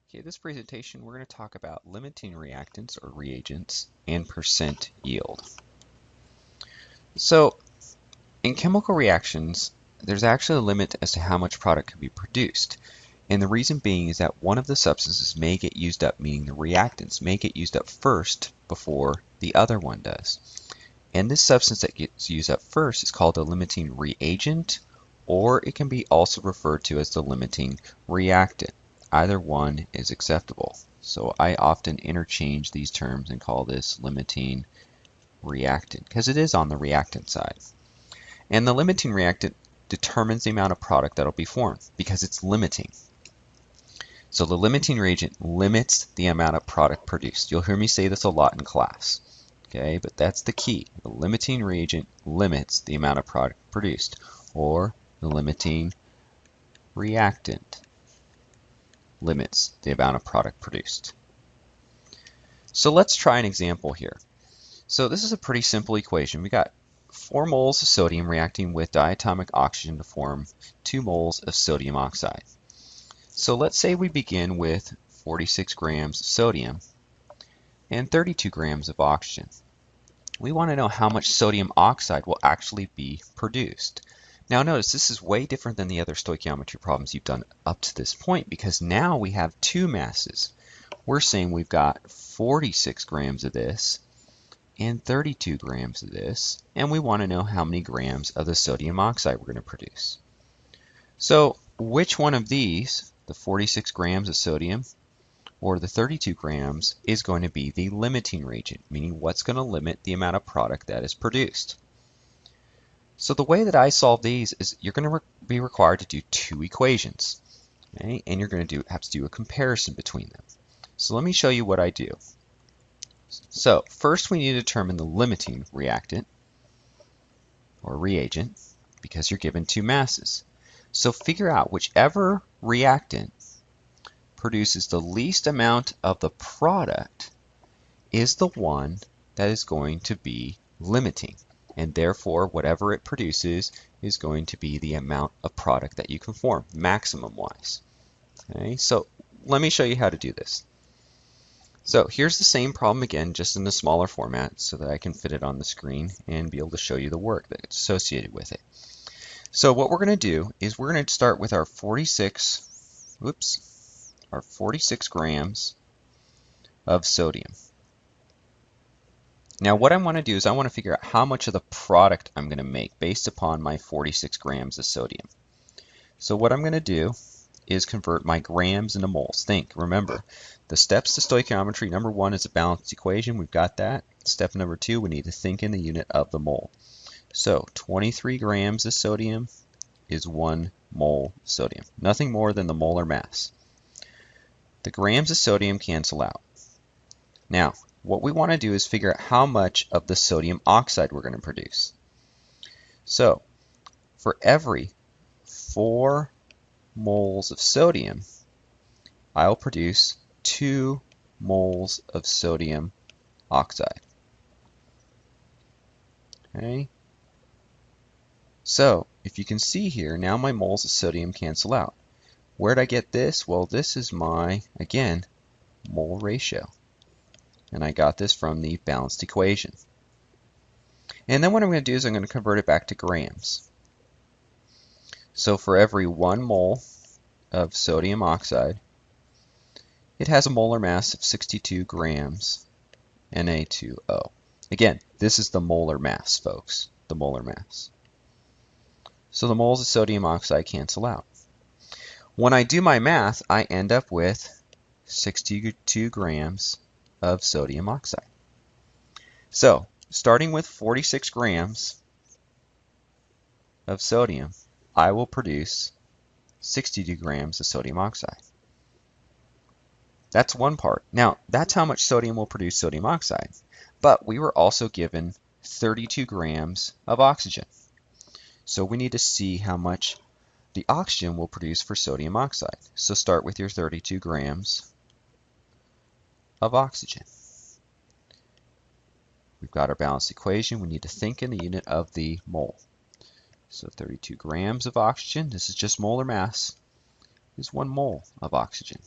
Okay, this presentation we're going to talk about limiting reactants or reagents and percent yield. So in chemical reactions, there's actually a limit as to how much product can be produced. And the reason being is that one of the substances may get used up, meaning the reactants may get used up first before the other one does. And this substance that gets used up first is called a limiting reagent, or it can be also referred to as the limiting reactant. Either one is acceptable. So I often interchange these terms and call this limiting reactant because it is on the reactant side. And the limiting reactant determines the amount of product that will be formed because it's limiting. So the limiting reagent limits the amount of product produced. You'll hear me say this a lot in class. Okay, but that's the key. The limiting reagent limits the amount of product produced, or the limiting reactant limits the amount of product produced. So let's try an example here. So this is a pretty simple equation. We got 4 moles of sodium reacting with diatomic oxygen to form 2 moles of sodium oxide. So let's say we begin with 46 grams of sodium and 32 grams of oxygen. We want to know how much sodium oxide will actually be produced. Now notice this is way different than the other stoichiometry problems you've done up to this point because now we have 2 masses. We're saying we've got 46 grams of this and 32 grams of this, and we want to know how many grams of the sodium oxide we're going to produce. So which one of these, the 46 grams of sodium or the 32 grams, is going to be the limiting reagent, meaning what's going to limit the amount of product that is produced? So the way that I solve these is you're going to be required to do 2 equations, okay? And you're going to have to do a comparison between them. So let me show you what I do. So first we need to determine the limiting reactant or reagent because you're given 2 masses. So figure out whichever reactant produces the least amount of the product is the one that is going to be limiting. And therefore, whatever it produces is going to be the amount of product that you can form, maximum-wise. Okay, so let me show you how to do this. So here's the same problem again, just in a smaller format so that I can fit it on the screen and be able to show you the work that's associated with it. So what we're going to do is we're going to start with our 46 grams of sodium. Now what I want to do is I want to figure out how much of the product I'm going to make based upon my 46 grams of sodium. So what I'm going to do is convert my grams into moles. Remember, the steps to stoichiometry, number 1 is a balanced equation. We've got that. Step number 2, we need to think in the unit of the mole. So 23 grams of sodium is 1 mole of sodium. Nothing more than the molar mass. The grams of sodium cancel out. Now, what we want to do is figure out how much of the sodium oxide we're going to produce. So, for every 4 moles of sodium, I'll produce 2 moles of sodium oxide. Okay? So, if you can see here, now my moles of sodium cancel out. Where'd I get this? Well, this is my, again, mole ratio. And I got this from the balanced equation. And then what I'm going to do is I'm going to convert it back to grams. So for every 1 mole of sodium oxide, it has a molar mass of 62 grams Na2O. Again, this is the molar mass, folks, the molar mass. So the moles of sodium oxide cancel out. When I do my math, I end up with 62 grams of sodium oxide. So, starting with 46 grams of sodium, I will produce 62 grams of sodium oxide. That's one part. Now, that's how much sodium will produce sodium oxide. But we were also given 32 grams of oxygen. So we need to see how much the oxygen will produce for sodium oxide. So start with your 32 grams of oxygen. We've got our balanced equation. We need to think in the unit of the mole. So 32 grams of oxygen, this is just molar mass, is 1 mole of oxygen.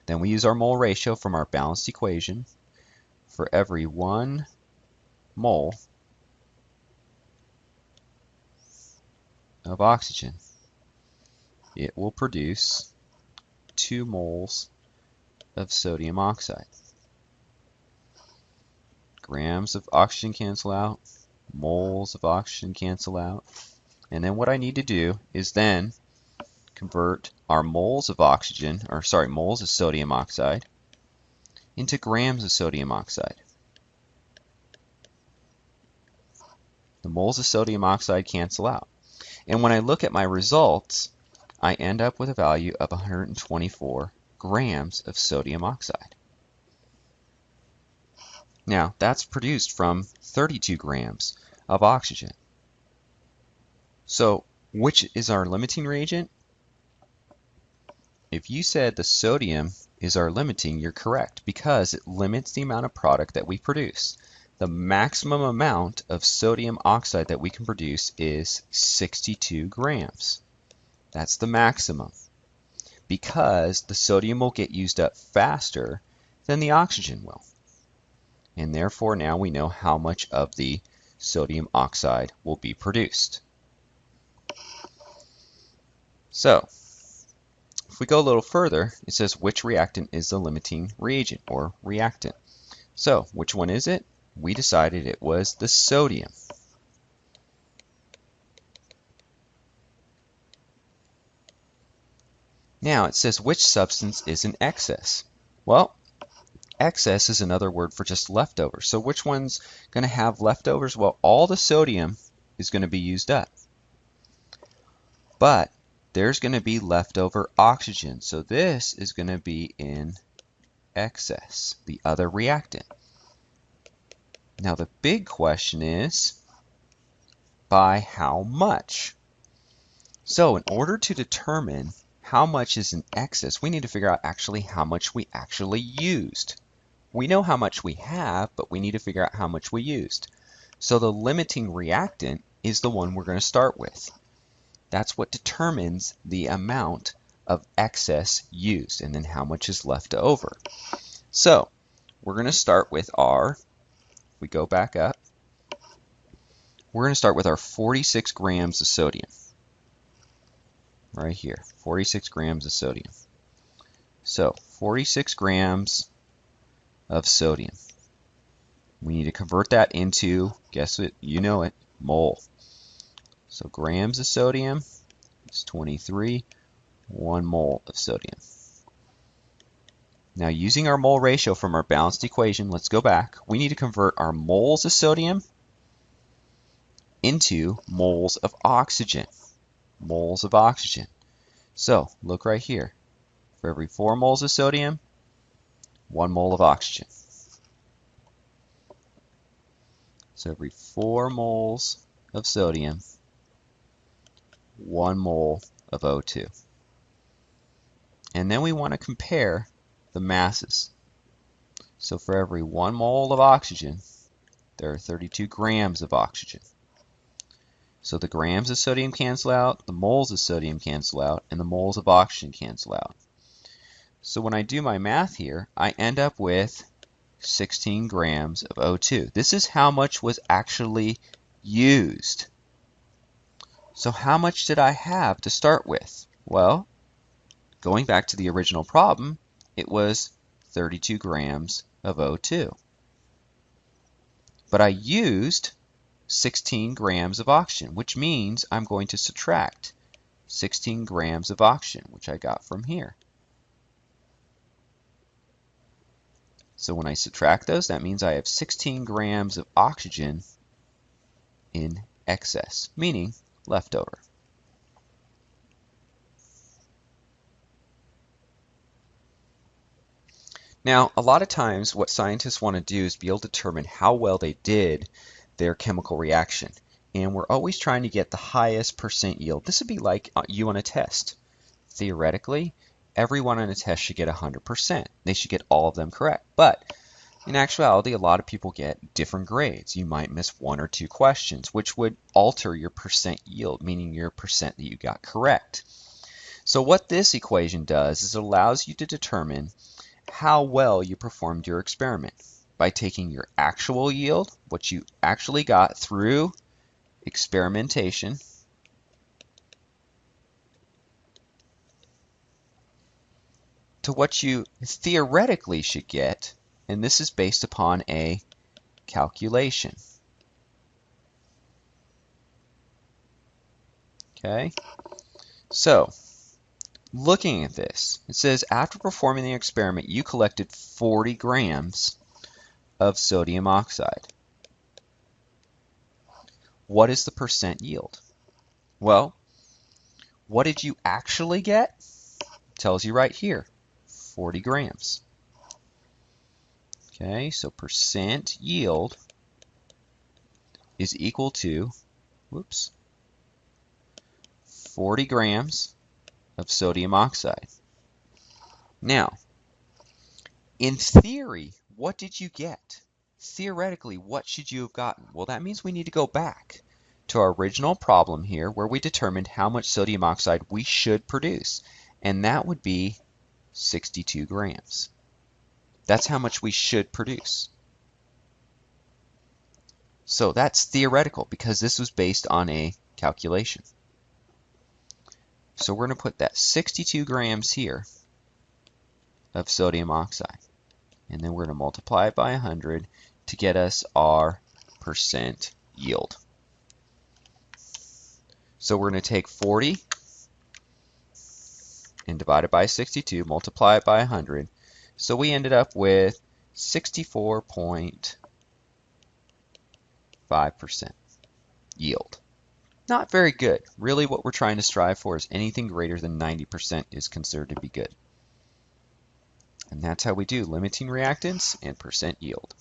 Then we use our mole ratio from our balanced equation. For every 1 mole of oxygen, it will produce 2 moles of sodium oxide. Grams of oxygen cancel out, moles of oxygen cancel out, and then what I need to do is then convert our moles of oxygen, or sorry, moles of sodium oxide into grams of sodium oxide. The moles of sodium oxide cancel out. And when I look at my results, I end up with a value of 124 grams of sodium oxide. Now, that's produced from 32 grams of oxygen. So, which is our limiting reagent? If you said the sodium is our limiting, you're correct, because it limits the amount of product that we produce. The maximum amount of sodium oxide that we can produce is 62 grams. That's the maximum, because the sodium will get used up faster than the oxygen will. And therefore now we know how much of the sodium oxide will be produced. So, if we go a little further, it says which reactant is the limiting reagent or reactant. So, which one is it? We decided it was the sodium. Now it says which substance is in excess. Well, excess is another word for just leftovers. So which one's going to have leftovers? Well, all the sodium is going to be used up. But there's going to be leftover oxygen. So this is going to be in excess, the other reactant. Now the big question is, by how much? So in order to determine how much is in excess, we need to figure out actually how much we actually used. We know how much we have, but we need to figure out how much we used. So the limiting reactant is the one we're going to start with. That's what determines the amount of excess used and then how much is left over. So we're going to start with our, we go back up, we're going to start with our 46 grams of sodium. Right here, 46 grams of sodium. So 46 grams of sodium. We need to convert that into, guess what, you know it, mole. So grams of sodium is 23, 1 mole of sodium. Now using our mole ratio from our balanced equation, let's go back. We need to convert our moles of sodium into moles of oxygen. Moles of oxygen. So look right here. For every 4 moles of sodium, 1 mole of oxygen. So every 4 moles of sodium, 1 mole of O2. And then we want to compare the masses. So for every 1 mole of oxygen, there are 32 grams of oxygen. So the grams of sodium cancel out, the moles of sodium cancel out, and the moles of oxygen cancel out. So when I do my math here, I end up with 16 grams of O2. This is how much was actually used. So how much did I have to start with? Well, going back to the original problem, it was 32 grams of O2. But I used 16 grams of oxygen, which means I'm going to subtract 16 grams of oxygen, which I got from here. So when I subtract those, that means I have 16 grams of oxygen in excess, meaning leftover. Now, a lot of times what scientists want to do is be able to determine how well they did their chemical reaction. And we're always trying to get the highest percent yield. This would be like you on a test. Theoretically, everyone on a test should get 100%. They should get all of them correct. But in actuality, a lot of people get different grades. You might miss 1 or 2 questions, which would alter your percent yield, meaning your percent that you got correct. So what this equation does is it allows you to determine how well you performed your experiment by taking your actual yield, what you actually got through experimentation, to what you theoretically should get, and this is based upon a calculation. Okay, so looking at this, it says after performing the experiment, you collected 40 grams of sodium oxide. What is the percent yield? Well, what did you actually get? It tells you right here, 40 grams. Okay, so percent yield is equal to, 40 grams of sodium oxide. Now, in theory, what did you get? Theoretically, what should you have gotten? Well, that means we need to go back to our original problem here where we determined how much sodium oxide we should produce, and that would be 62 grams. That's how much we should produce. So that's theoretical because this was based on a calculation. So we're going to put that 62 grams here of sodium oxide, and then we're going to multiply it by 100 to get us our percent yield. So we're going to take 40 and divide it by 62, multiply it by 100. So we ended up with 64.5% yield. Not very good. Really what we're trying to strive for is anything greater than 90% is considered to be good. And that's how we do limiting reactants and percent yield.